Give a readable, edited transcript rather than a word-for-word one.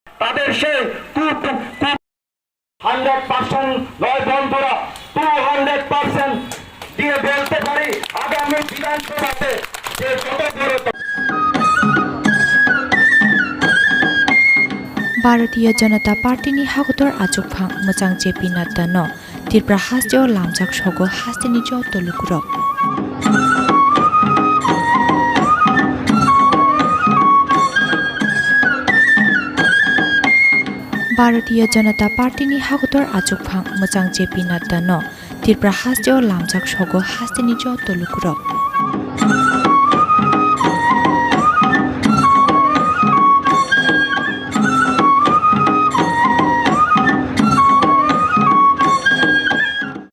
তাদের সেই 100% নয় বন্ধুরা 200% দিয়ে বলতে পারি আগামী বিধানসভাতে যে যত বড় भारतीय जनता पार्टीनि हागतर आजुकफां मोजां जेपि नाड्डानो त्रिपुरा हाजोआव लामजाक सगो हाजोनि ज तलुकुरक भारतीय जनता पार्टीनि हागतर आजुकफां मोजां जेपि नाड्डानो त्रिपुरा हाजोआव लामजाक सगो हाजोनि ज तलुकुरक